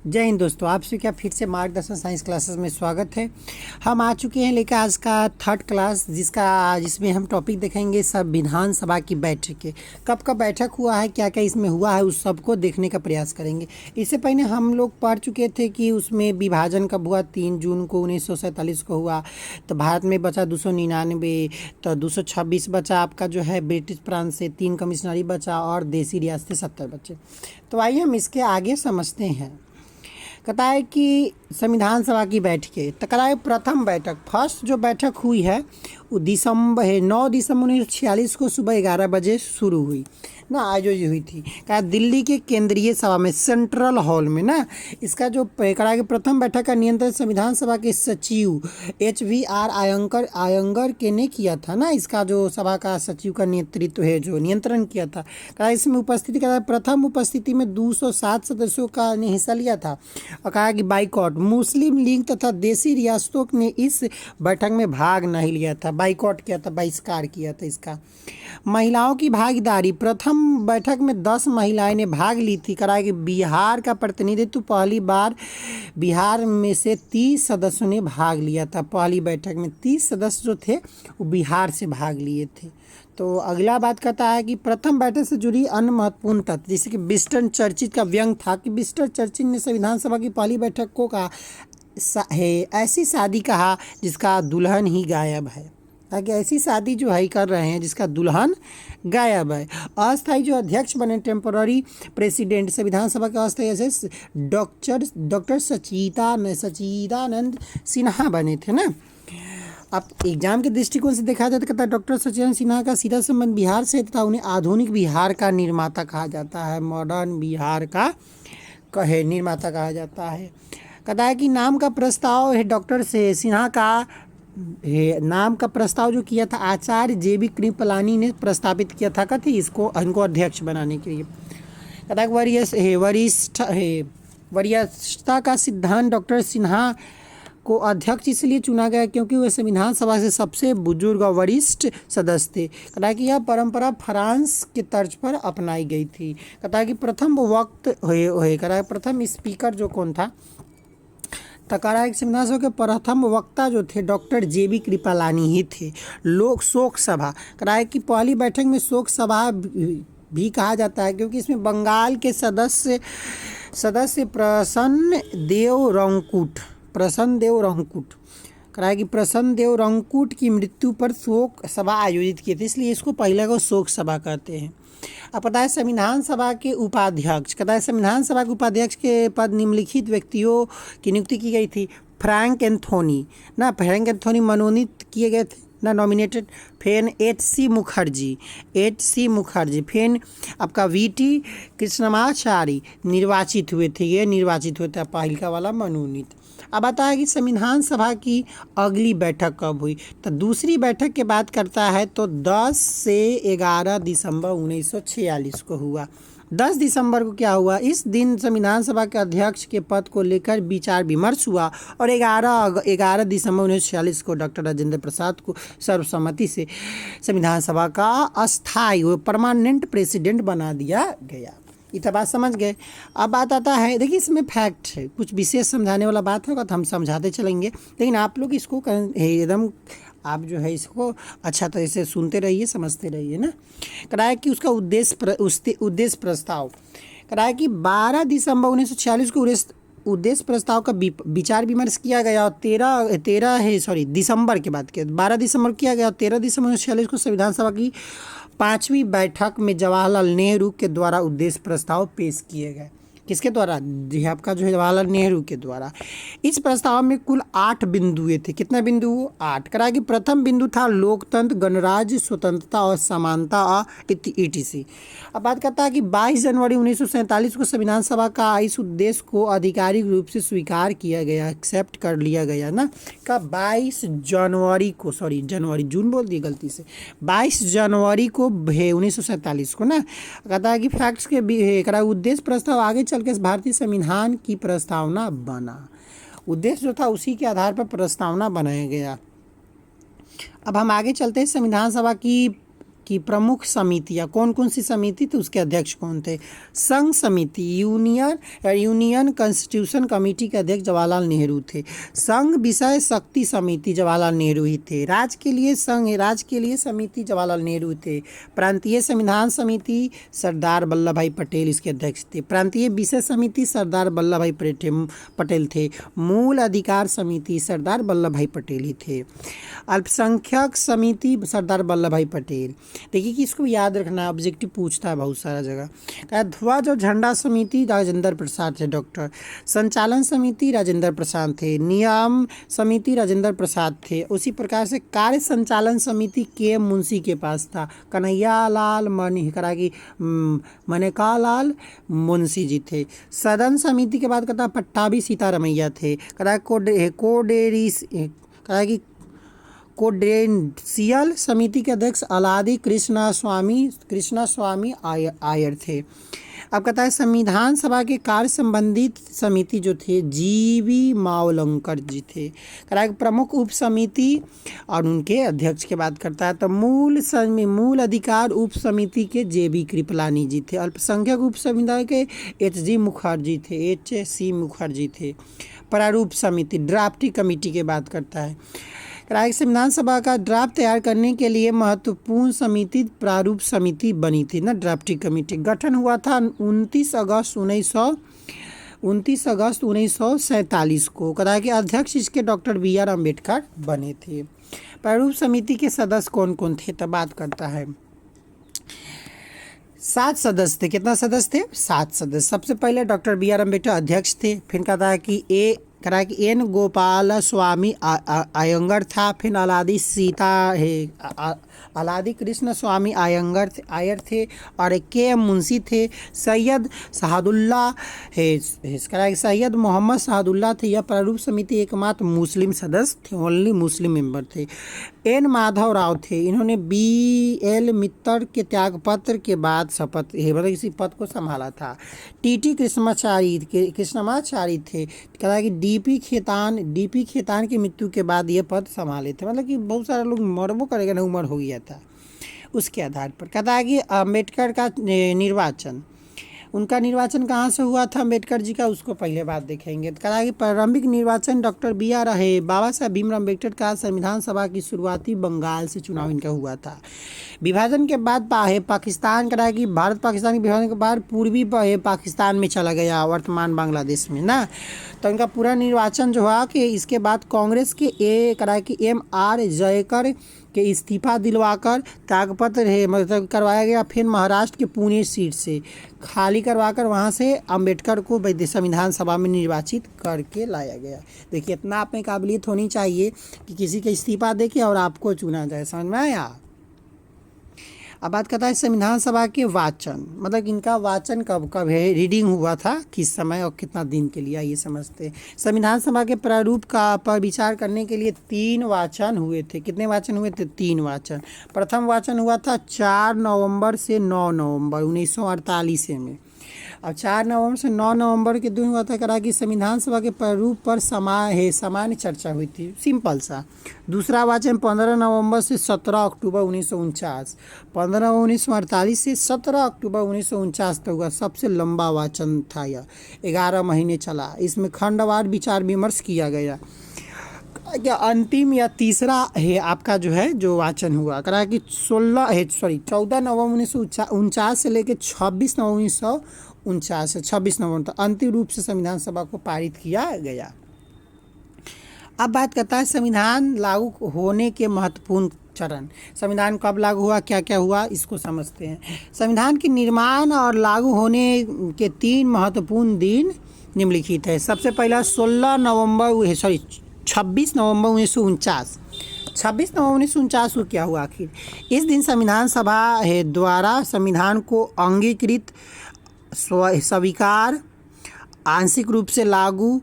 जय हिंद दोस्तों, आप सभी का फिर से मार्गदर्शन साइंस क्लासेस में स्वागत है। हम आ चुके हैं लेकर आज का थर्ड क्लास, जिसमें हम टॉपिक देखेंगे संविधान सभा की बैठकें। कब कब बैठक हुआ है, क्या क्या इसमें हुआ है, उस सब को देखने का प्रयास करेंगे। इससे पहले हम लोग पढ़ चुके थे कि उसमें विभाजन कब हुआ, 3 जून को 1947 को हुआ। तो भारत में बचा 299, तो 226 बचा आपका जो है ब्रिटिश प्रांत से, 3 कमिश्नरी बचा और देसी रियासतें 70 बचे। तो आइए हम इसके आगे समझते हैं। कहता है कि संविधान सभा की बैठकें, तो कहता है प्रथम बैठक, फर्स्ट जो बैठक हुई है वो 9 दिसंबर 1946 को सुबह 11 बजे शुरू हुई ना, आयोजित हुई थी। कहा दिल्ली के केंद्रीय सभा में, सेंट्रल हॉल में ना। इसका जो कहा कि प्रथम बैठक का नियंत्रण संविधान सभा के सचिव HVR आयंगर के ने किया था ना। इसका जो सभा का सचिव का नेतृत्व है, जो नियंत्रण किया था। कहा इसमें उपस्थिति, कहा प्रथम उपस्थिति में 207 सदस्यों का ने हिस्सा लिया था। और कहा कि बाइकॉट, मुस्लिम लीग तथा देसी रियासतों ने इस बैठक में भाग नहीं लिया था, बाइकॉट किया था, बहिष्कार किया था इसका। महिलाओं की भागीदारी, प्रथम बैठक में 10 महिलाएं ने भाग ली थी। कहा कि बिहार का प्रतिनिधित्व पहली बार बिहार में से 30 सदस्यों ने भाग लिया था। पहली बैठक में 30 सदस्य जो थे वो बिहार से भाग लिए थे। तो अगला बात कहता है कि प्रथम बैठक से जुड़ी अन्य महत्वपूर्ण तथ्य, जैसे कि विंस्टन चर्चिल का व्यंग था कि विंस्टन चर्चिल ने संविधान सभा की पहली बैठक को कहा है ऐसी शादी कहा जिसका दुल्हन ही गायब है। ताकि ऐसी शादी जो है कर रहे हैं जिसका दुल्हन गायब है। अस्थायी जो अध्यक्ष बने, टेम्पोररी प्रेसिडेंट संविधान सभा के अस्थायी अध्यक्ष डॉक्टर सच्चिदानंद सिन्हा बने थे ना। अब एग्जाम के दृष्टिकोण से देखा जाए तो कहता है डॉक्टर सच्चिदानंद सिन्हा का सीधा संबंध बिहार से तथा उन्हें आधुनिक बिहार का निर्माता कहा जाता है, मॉडर्न बिहार का निर्माता कहा जाता है। कहता है कि नाम का प्रस्ताव है डॉक्टर से सिन्हा का नाम का प्रस्ताव जो किया था आचार्य JB कृपलानी ने प्रस्तावित किया था कथी इनको अध्यक्ष बनाने के लिए। कहता है वरिष्ठता का सिद्धांत, डॉक्टर सिन्हा को अध्यक्ष इसलिए चुना गया क्योंकि वह संविधान सभा से सबसे बुजुर्ग और वरिष्ठ सदस्य थे। कहता है कि यह परंपरा फ्रांस के तर्ज पर अपनाई गई थी। कहता है कि प्रथम वक्त कहता है प्रथम स्पीकर जो कौन था, तकारा एक संविधान सभा के प्रथम वक्ता जो थे डॉक्टर JB कृपलानी ही थे। लोक शोक सभा, कराए कि पहली बैठक में शोक सभा भी कहा जाता है क्योंकि इसमें बंगाल के सदस्य प्रसन्न देव रंगकूट कराया कि प्रसन्न देव रंगकूट की मृत्यु पर शोक सभा आयोजित किए थे, इसलिए इसको पहले को शोक सभा कहते हैं। अब पता है संविधान सभा के उपाध्यक्ष, कहता है संविधान सभा के उपाध्यक्ष के पद निम्नलिखित व्यक्तियों की नियुक्ति की गई थी। फ्रैंक एंथोनी मनोनीत किए गए थे ना, नॉमिनेटेड। फिर HC मुखर्जी, फिर आपका VT कृष्णमाचारी निर्वाचित हुए थे, ये निर्वाचित हुए थे, पहिलका वाला मनोनीत। अब आता है कि संविधान सभा की अगली बैठक कब हुई, तो दूसरी बैठक की बात करता है तो 10 से 11 दिसंबर 1946 को हुआ। 10 दिसंबर को क्या हुआ, इस दिन संविधान सभा के अध्यक्ष के पद को लेकर विचार विमर्श हुआ और 11 दिसंबर 1946 को डॉक्टर राजेंद्र प्रसाद को सर्वसम्मति से संविधान सभा का अस्थायी परमानेंट प्रेसिडेंट बना दिया गया। इतना बात समझ गए। अब बात आता है, देखिए इसमें फैक्ट है, कुछ विशेष समझाने वाला बात होगा तो हम समझाते चलेंगे, लेकिन आप लोग इसको एकदम आप जो है इसको अच्छा तरह से सुनते रहिए, समझते रहिए ना। कराया कि उसका उद्देश्य प्रस्ताव, कराया कि 12 दिसंबर 1946 को उद्देश्य प्रस्ताव का विचार विमर्श किया गया और 13 दिसंबर के बाद 12 दिसंबर किया गया और 13 दिसंबर 1946 को संविधान सभा की 5वीं बैठक में जवाहरलाल नेहरू के द्वारा उद्देश्य प्रस्ताव पेश किए गए। किसके द्वारा, जी आपका जो है जवाहरलाल नेहरू के द्वारा। इस प्रस्ताव में कुल 8 बिंदुएं थे। कितना बिंदु, 8। करा कि प्रथम बिंदु था लोकतंत्र, गणराज्य, स्वतंत्रता और समानता etc। अब बात करता है कि 22 जनवरी 1947 को संविधान सभा का इस उद्देश्य को आधिकारिक रूप से स्वीकार किया गया, एक्सेप्ट कर लिया गया ना। का 22 जनवरी को, जून बोल दी गलती से, 22 जनवरी को 1947 को ना। कहता है कि फैक्ट्स के उद्देश्य प्रस्ताव आगे चल के भारतीय संविधान की प्रस्तावना बना। उद्देश्य जो था उसी के आधार पर प्रस्तावना बनाया गया। अब हम आगे चलते हैं संविधान सभा की की प्रमुख समितियाँ कौन कौन सी समिति तो उसके अध्यक्ष कौन थे? संघ समिति, यूनियन कॉन्स्टिट्यूशन कमेटी के अध्यक्ष जवाहरलाल नेहरू थे। संघ विषय शक्ति समिति जवाहरलाल नेहरू ही थे। राज्य के लिए समिति जवाहरलाल नेहरू थे। प्रांतीय संविधान समिति सरदार वल्लभ भाई पटेल इसके अध्यक्ष थे। प्रांतीय विषय समिति सरदार वल्लभ भाई पटेल थे। मूल अधिकार समिति सरदार वल्लभ भाई पटेल ही थे। अल्पसंख्यक समिति सरदार वल्लभ भाई पटेल। देखिए कि इसको याद रखना, ऑब्जेक्टिव पूछता है बहुत सारा जगह। ध्वज और झंडा समिति राजेंद्र प्रसाद थे डॉक्टर। संचालन समिति राजेंद्र प्रसाद थे। नियम समिति राजेंद्र प्रसाद थे। उसी प्रकार से कार्य संचालन समिति के मुंशी के पास था। कन्हैया लाल मनेका लाल मुंशी जी थे। सदन समिति के बाद कहता पट्टाभी सीतारमैया थे। कोडेंशियल समिति के अध्यक्ष अलादी कृष्णा स्वामी आयर थे। अब कहता है संविधान सभा के कार्य संबंधित समिति जो थे जीवी मावलंकर जी थे। प्रमुख उप समिति और उनके अध्यक्ष की बात करता है तो मूल अधिकार उप समिति के जेबी कृपलानी जी थे। अल्पसंख्यक उप समिति के एच.सी. मुखर्जी थे। प्रारूप समिति ड्राफ्टिंग कमेटी की बात करता है। संविधान सभा का ड्राफ्ट तैयार करने के लिए महत्वपूर्ण समिति प्रारूप समिति बनी थी ना, ड्राफ्टिंग कमेटी। गठन हुआ था 29 अगस्त 1947 को। कहा कि अध्यक्ष इसके डॉक्टर बी.आर. अम्बेडकर बने थे। प्रारूप समिति के सदस्य कौन कौन थे तब बात करता है। 7 सदस्य थे। कितना सदस्य थे? 7 सदस्य। सबसे पहले डॉक्टर बी.आर. अम्बेडकर अध्यक्ष थे। फिर कहता है कि एन गोपाल स्वामी अयंगर था। फिर अलादी कृष्ण स्वामी आयर थे और के मुंशी थे। सैयद मोहम्मद शहादुल्ला थे। यह प्रारूप समिति एकमात्र मुस्लिम सदस्य थे, ओनली मुस्लिम मेंबर थे। एन माधव राव थे। इन्होंने बी.एल. मित्तर के त्यागपत्र के बाद शपथ मतलब इसी पद को संभाला था। टी.टी. कृष्णमाचारी थे। कहा कि डी.पी. खेतान की मृत्यु के बाद ये पद संभाले थे। मतलब कि बहुत सारे लोग मरबो करेगा ना, उम्र हो गया था उसके आधार पर। कहता है कि अम्बेडकर का निर्वाचन, उनका निर्वाचन कहाँ से हुआ था अम्बेडकर जी का, उसको पहले बात देखेंगे। तो कहा कि प्रारंभिक निर्वाचन डॉक्टर बी.आर. बाबा साहब भीमराव अम्बेडकर का संविधान सभा की शुरुआती बंगाल से चुनाव इनका हुआ था। विभाजन के बाद पाकिस्तान करा कि भारत पाकिस्तान के विभाजन के बाद पूर्वी पाकिस्तान में चला गया, वर्तमान बांग्लादेश में ना। तो इनका पूरा निर्वाचन जो हुआ कि इसके बाद कांग्रेस के M.R. जयकर के इस्तीफा दिलवाकर त्यागपत्र मतलब करवाया गया। फिर महाराष्ट्र के पुणे सीट से खाली करवाकर वहाँ से अम्बेडकर को संविधान सभा में निर्वाचित करके लाया गया। देखिए इतना आप में काबिलियत होनी चाहिए कि किसी का इस्तीफा देके और आपको चुना जाए। समझ में आया? अब बात करता है संविधान सभा के वाचन, मतलब इनका वाचन कब कब है, रीडिंग हुआ था किस समय और कितना दिन के लिए, ये समझते हैं। संविधान सभा के प्रारूप का पर विचार करने के लिए 3 वाचन हुए थे। कितने वाचन हुए थे? 3 वाचन। प्रथम वाचन हुआ था 4 नवंबर से 9 नवंबर 1948 में। अब 4 नवंबर से 9 नवंबर के दिन हुआ था। करा कि संविधान सभा के प्रारूप पर सामान्य चर्चा हुई थी, सिंपल सा। दूसरा वाचन 15 नवंबर से 17 अक्टूबर 1949, 15 नवंबर 1948 से 17 अक्टूबर 1949 तक हुआ। सबसे लंबा वाचन था यह, 11 महीने चला। इसमें खंडवार विचार विमर्श किया गया। अंतिम या तीसरा है आपका जो है जो वाचन हुआ करा कि 14 नवंबर 1949 से लेकर 26 नवंबर 1949 से 26 नवंबर तक अंतिम रूप से संविधान सभा को पारित किया गया। अब बात करता है संविधान लागू होने के महत्वपूर्ण चरण। संविधान कब लागू हुआ, क्या क्या हुआ, इसको समझते हैं। संविधान के निर्माण और लागू होने के 3 महत्वपूर्ण दिन निम्नलिखित है। सबसे पहला 26 नवंबर 1949। 26 नवंबर 1949 को क्या हुआ आखिर? इस दिन संविधान सभा द्वारा संविधान को अंगीकृत, स्वीकार, आंशिक रूप से लागू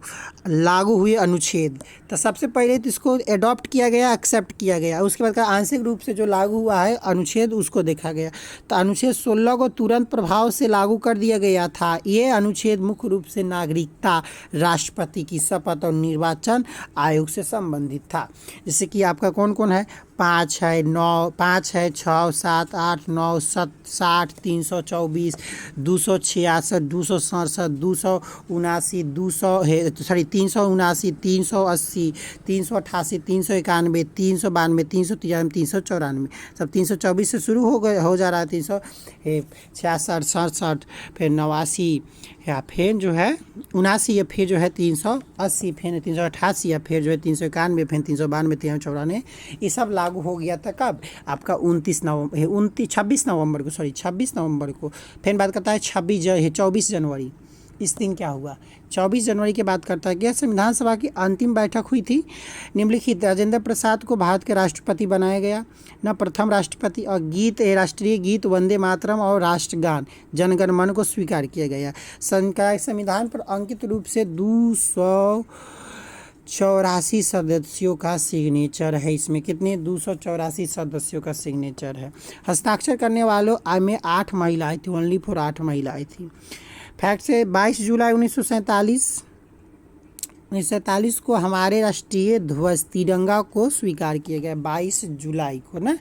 हुए अनुच्छेद तो सबसे पहले तो इसको एडॉप्ट किया गया, एक्सेप्ट किया गया। उसके बाद का आंशिक रूप से जो लागू हुआ है अनुच्छेद, उसको देखा गया। तो अनुच्छेद 16 को तुरंत प्रभाव से लागू कर दिया गया था। ये अनुच्छेद मुख्य रूप से नागरिकता, राष्ट्रपति की शपथ और निर्वाचन आयोग से संबंधित था। जैसे कि आपका कौन कौन है, 5 है, 9, 5 है, 6, 7, 8, 9, 60, 324, 266, 267, 279, 200 है, सॉरी 379, 380, 388, 391, 392, 393, 394, सब 324 से शुरू हो जा रहा है। 366, 67, फिर 89, या फिर जो है 79, या फिर जो है 380, फिर 388, या फिर जो है 391, फिर 392, 394, ये सब लागू हो गया था। कब? आपका 26 नवंबर को, सॉरी 26 नवंबर को। फिर बात करता है 24 जनवरी। इस दिन क्या हुआ? 24 जनवरी की बात करता है कि संविधान सभा की अंतिम बैठक हुई थी। निम्नलिखित राजेंद्र प्रसाद को भारत के राष्ट्रपति बनाया गया न प्रथम राष्ट्रपति, और राष्ट्रीय गीत वंदे मातरम और राष्ट्रगान जनगण मन को स्वीकार किया गया। संविधान पर अंकित रूप से 284 सदस्यों का सिग्नेचर है। इसमें कितने? 284 सदस्यों का सिग्नेचर है। हस्ताक्षर करने वालों में 8 महिलाएं थी, ओनली फॉर 8 महिलाएं थी। फैक्ट है 22 जुलाई 1947 को हमारे राष्ट्रीय ध्वज तिरंगा को स्वीकार किया गया। 22 जुलाई को ना।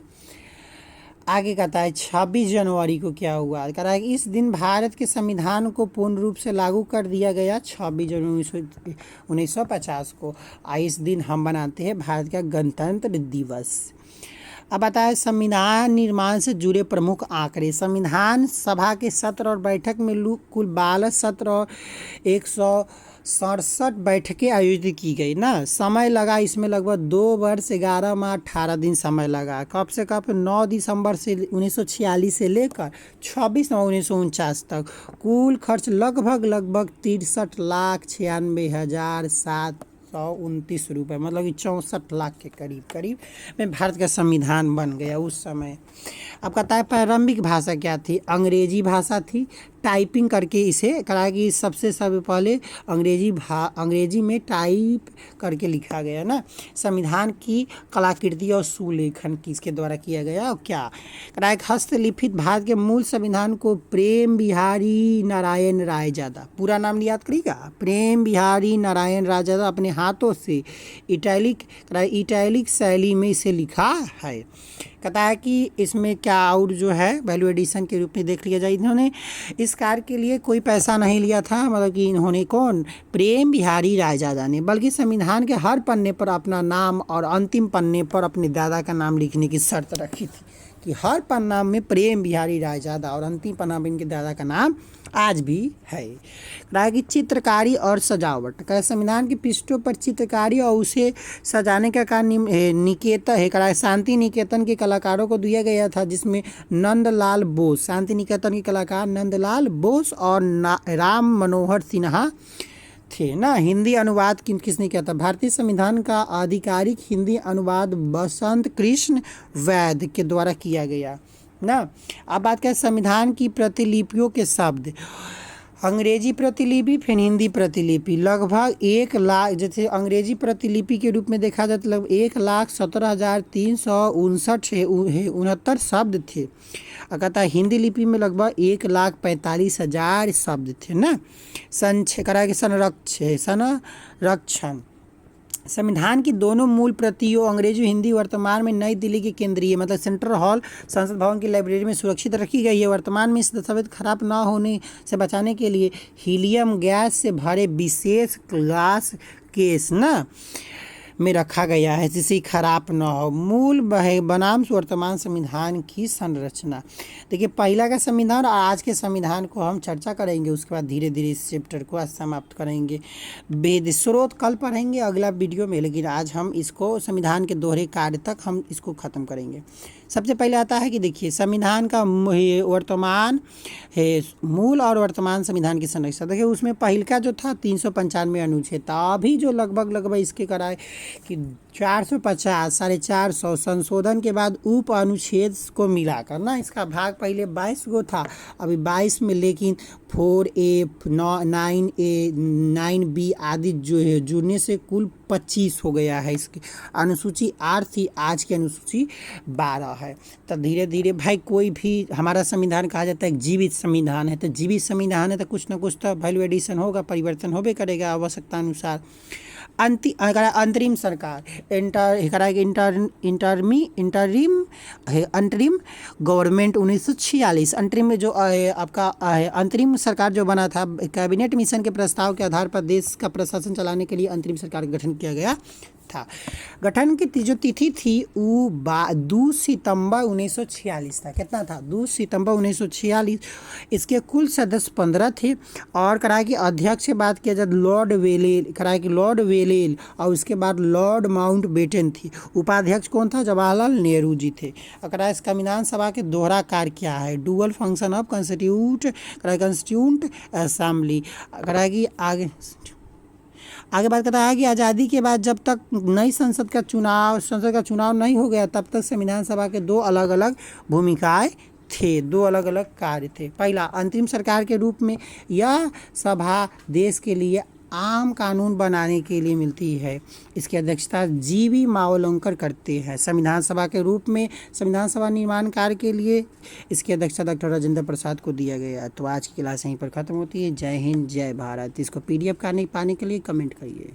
आगे कहता है 26 जनवरी को क्या हुआ? कह रहा है कि इस दिन भारत के संविधान को पूर्ण रूप से लागू कर दिया गया। 26 जनवरी 1950 को। इस दिन हम बनाते हैं भारत का गणतंत्र दिवस। अब बताए संविधान निर्माण से जुड़े प्रमुख आंकड़े। संविधान सभा के सत्र और बैठक में कुल 12 सत्र और 167 बैठकें आयोजित की गई ना। समय लगा इसमें लगभग 2 वर्ष 11 माह 18 दिन समय लगा। कब से कब? 9 दिसंबर से 1946 से लेकर 26 नवंबर 1949 तक। कुल खर्च लगभग 63,96,729 रुपये, मतलब कि 64 लाख के करीब में भारत का संविधान बन गया उस समय। अब कहता है प्रारंभिक भाषा क्या थी? अंग्रेजी भाषा थी। टाइपिंग करके इसे करा कि सबसे पहले अंग्रेजी में टाइप करके लिखा गया ना। संविधान की कलाकृति और सुलेखन किसके द्वारा किया गया और क्या? करा एक हस्तलिखित भारत के मूल संविधान को प्रेम बिहारी नारायण रायजादा, पूरा नाम याद करिएगा, प्रेम बिहारी नारायण रायजादा अपने हाथों से इटैलिक शैली में इसे लिखा है। कहता है कि इसमें क्या और जो है वैल्यू एडिशन के रूप में देख लिया जाए। इन्होंने इस कार्य के लिए कोई पैसा नहीं लिया था, मतलब कि इन्होंने कौन? प्रेम बिहारी रायजादा ने, बल्कि संविधान के हर पन्ने पर अपना नाम और अंतिम पन्ने पर अपने दादा का नाम लिखने की शर्त रखी थी कि हर पन्ना में प्रेम बिहारी रायजादा और अंतिम पन्ना में इनके दादा का नाम आज भी है। कहा कि चित्रकारी और सजावट। कहा संविधान के पृष्ठों पर चित्रकारी और उसे सजाने का कार्य निकेतन है। कहा शांति निकेतन के कलाकारों को दिया गया था, जिसमें नंदलाल बोस, शांति निकेतन के कलाकार नंदलाल बोस और राम मनोहर सिन्हा थे ना। हिंदी अनुवाद किसने किया था? भारतीय संविधान का आधिकारिक हिंदी अनुवाद बसंत कृष्ण वैद्य के द्वारा किया गया ना। अब बात करें संविधान की प्रतिलिपियों के शब्द। अंग्रेजी प्रतिलिपि फिर हिंदी प्रतिलिपि लगभग 1 लाख, जैसे अंग्रेजी प्रतिलिपि के रूप में देखा जाए तो लगभग 1,17,369 शब्द थे। कहता है हिंदी लिपि में लगभग 1,45,000 शब्द थे ना। संरक्षण। संविधान की दोनों मूल प्रतियों अंग्रेजी और हिंदी वर्तमान में नई दिल्ली के केंद्रीय मतलब सेंट्रल हॉल संसद भवन की लाइब्रेरी में सुरक्षित रखी गई है। वर्तमान में इस दस्तावेज खराब न होने से बचाने के लिए हीलियम गैस से भरे विशेष ग्लास केस ना में रखा गया है, जिससे खराब न हो। मूल बनाम वर्तमान संविधान की संरचना। देखिए पहला का संविधान और आज के संविधान को हम चर्चा करेंगे, उसके बाद धीरे धीरे इस चैप्टर को आज समाप्त करेंगे। वेद स्रोत कल पढ़ेंगे अगला वीडियो में, लेकिन आज हम इसको संविधान के दोहरे कार्य तक हम इसको ख़त्म करेंगे। सबसे पहले आता है कि देखिए संविधान का वर्तमान है मूल और वर्तमान संविधान की संरचना। देखिए उसमें पहला जो था 395 अनुच्छेद था। अभी जो लगभग इसके कराए कि 450 450 संशोधन के बाद उप अनुच्छेद को मिलाकर ना इसका भाग पहले 22 गो था, अभी 22 में, लेकिन 4A 9A 9B आदि जो है जुड़ने से कुल 25 हो गया है। इसकी अनुसूची 8 थी, आज की अनुसूची 12 है। तो धीरे धीरे भाई कोई भी हमारा संविधान कहा जाता है एक जीवित संविधान है, तो जीवित संविधान है तो कुछ ना कुछ तो वैल्यू एडिशन होगा, परिवर्तन होबे करेगा आवश्यकता अनुसार। अंतरिम सरकार अंतरिम गवर्नमेंट 1946 अंतरिम में जो आपका अंतरिम सरकार जो बना था, कैबिनेट मिशन के प्रस्ताव के आधार पर देश का प्रशासन चलाने के लिए अंतरिम सरकार का गठन किया गया था। गठन की जो तिथि थी वो 2 सितंबर 1946 था। कितना था? 2 सितंबर 1946। इसके कुल सदस्य 15 थे और कराया कि अध्यक्ष से बात किया जाए लॉर्ड वेलेल, कराया कि लॉर्ड वेलेल और उसके बाद लॉर्ड माउंटबेटन थी। उपाध्यक्ष कौन था? जवाहरलाल नेहरू जी थे। और कराया संविधान सभा के दोहरा कार्य क्या है? Dual function of constituent assembly. कराया कि आगे बात करता है कि आज़ादी के बाद जब तक नई संसद का चुनाव नहीं हो गया तब तक संविधान सभा के दो अलग अलग भूमिकाएं थे, दो अलग अलग कार्य थे। पहला, अंतरिम सरकार के रूप में यह सभा देश के लिए आम कानून बनाने के लिए मिलती है। इसकी अध्यक्षता जीवी मावलंकर करते हैं। संविधान सभा के रूप में संविधान सभा निर्माण कार्य के लिए इसकी अध्यक्षता डॉक्टर राजेंद्र प्रसाद को दिया गया। तो आज की क्लास यहीं पर ख़त्म होती है। जय हिंद, जय भारत। इसको PDF पाने के लिए कमेंट करिए।